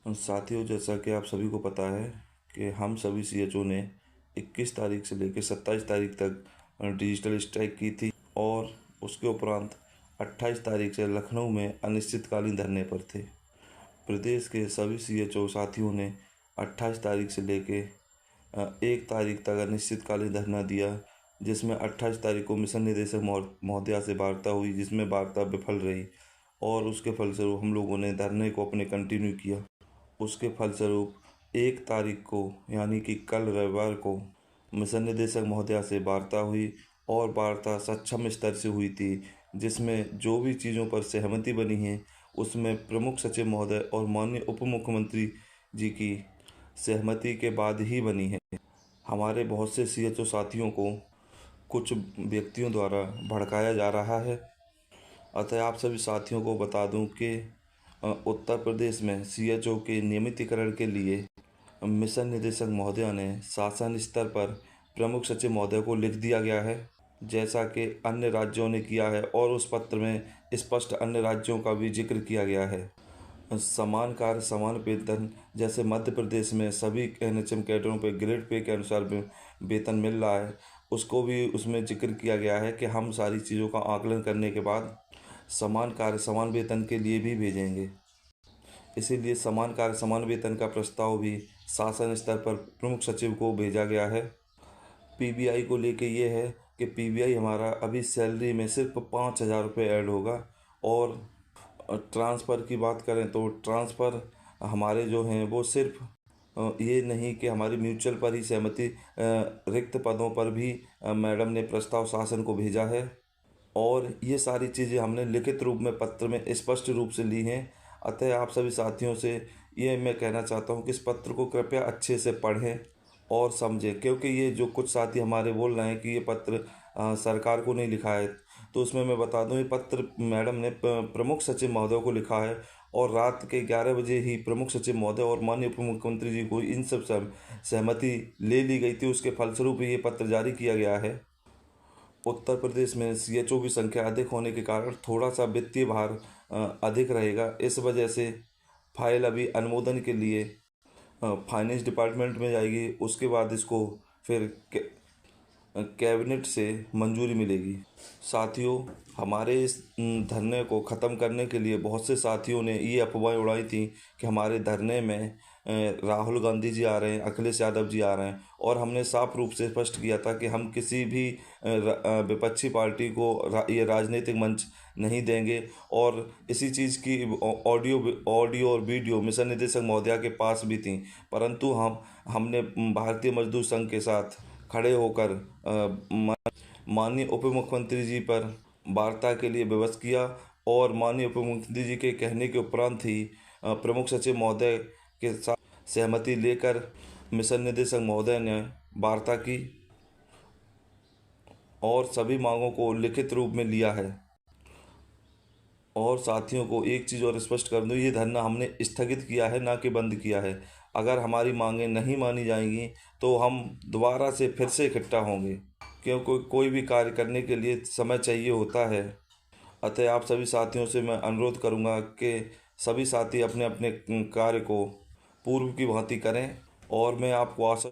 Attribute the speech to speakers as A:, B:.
A: साथियों, जैसा कि आप सभी को पता है कि हम सभी सीएचओ ने 21 तारीख से लेकर 27 तारीख तक डिजिटल स्ट्राइक की थी और उसके उपरांत 28 तारीख से लखनऊ में अनिश्चितकालीन धरने पर थे। प्रदेश के सभी सीएचओ साथियों ने 28 तारीख से लेकर 1 तारीख तक अनिश्चितकालीन धरना दिया, जिसमें 28 तारीख को मिशन निदेशक महोदया से वार्ता हुई, जिसमें वार्ता विफल रही और उसके फलस्वरूप हम लोगों ने धरने को अपने कंटिन्यू किया। उसके फलस्वरूप 1 तारीख को यानी कि कल रविवार को मिशन निदेशक महोदया से वार्ता हुई और वार्ता सक्षम स्तर से हुई थी, जिसमें जो भी चीज़ों पर सहमति बनी है उसमें प्रमुख सचिव महोदय और माननीय उप मुख्यमंत्री जी की सहमति के बाद ही बनी है। हमारे बहुत से सीएचओ साथियों को कुछ व्यक्तियों द्वारा भड़काया जा रहा है। अतः आप सभी साथियों को बता दूं कि उत्तर प्रदेश में सीएचओ के नियमितीकरण के लिए मिशन निदेशक महोदया ने शासन स्तर पर प्रमुख सचिव महोदय को लिख दिया गया है, जैसा कि अन्य राज्यों ने किया है और उस पत्र में स्पष्ट अन्य राज्यों का भी जिक्र किया गया है। समान कार्य समान वेतन, जैसे मध्य प्रदेश में सभी एनएचएम कैडरों पर ग्रेड पे के अनुसार वेतन मिल रहा है, उसको भी उसमें जिक्र किया गया है कि हम सारी चीज़ों का आकलन करने के बाद समान कार्य समान वेतन के लिए भी भेजेंगे। इसीलिए समान कार्य समान वेतन का प्रस्ताव भी शासन स्तर पर प्रमुख सचिव को भेजा गया है। पीबीआई को लेके ये है कि पीबीआई हमारा अभी सैलरी में सिर्फ 5,000 रुपये ऐड होगा और ट्रांसफ़र की बात करें तो ट्रांसफ़र हमारे जो हैं वो सिर्फ ये नहीं कि हमारी म्यूचुअल पर ही सहमति, रिक्त पदों पर भी मैडम ने प्रस्ताव शासन को भेजा है और ये सारी चीज़ें हमने लिखित रूप में पत्र में स्पष्ट रूप से ली हैं। अतः आप सभी साथियों से ये मैं कहना चाहता हूँ कि इस पत्र को कृपया अच्छे से पढ़ें और समझें, क्योंकि ये जो कुछ साथी हमारे बोल रहे हैं कि ये पत्र सरकार को नहीं लिखा है, तो उसमें मैं बता दूं ये पत्र मैडम ने प्रमुख सचिव महोदय को लिखा है और रात के 11 बजे ही प्रमुख सचिव महोदय और माननीय उप मुख्यमंत्री जी को इन सब सहमति ले ली गई थी। उसके फलस्वरूप ये पत्र जारी किया गया है। उत्तर प्रदेश में सीएचओ की संख्या अधिक होने के कारण थोड़ा सा वित्तीय भार अधिक रहेगा। इस वजह से फाइल अभी अनुमोदन के लिए फाइनेंस डिपार्टमेंट में जाएगी, उसके बाद इसको फिर कैबिनेट से मंजूरी मिलेगी। साथियों, हमारे इस धरने को ख़त्म करने के लिए बहुत से साथियों ने ये अफवाहें उड़ाई थी कि हमारे धरने में राहुल गांधी जी आ रहे हैं, अखिलेश यादव जी आ रहे हैं, और हमने साफ रूप से स्पष्ट किया था कि हम किसी भी विपक्षी पार्टी को ये राजनीतिक मंच नहीं देंगे। और इसी चीज़ की ऑडियो और वीडियो मिशन निदेशक महोदया के पास भी थी, परंतु हमने भारतीय मजदूर संघ के साथ खड़े होकर माननीय उप मुख्यमंत्री जी पर वार्ता के लिए विवश किया और माननीय उप मुख्यमंत्री जी के कहने के उपरांत ही प्रमुख सचिव महोदय के साथ सहमति लेकर मिशन निदेशक महोदय ने वार्ता की और सभी मांगों को लिखित रूप में लिया है। और साथियों को एक चीज़ और स्पष्ट कर दूं, ये धरना हमने स्थगित किया है, ना कि बंद किया है। अगर हमारी मांगें नहीं मानी जाएंगी तो हम दोबारा से फिर से इकट्ठा होंगे, क्योंकि कोई भी कार्य करने के लिए समय चाहिए होता है। अतः आप सभी साथियों से मैं अनुरोध करूंगा कि सभी साथी अपने अपने कार्य को पूर्व की भांति करें और मैं आपको आशा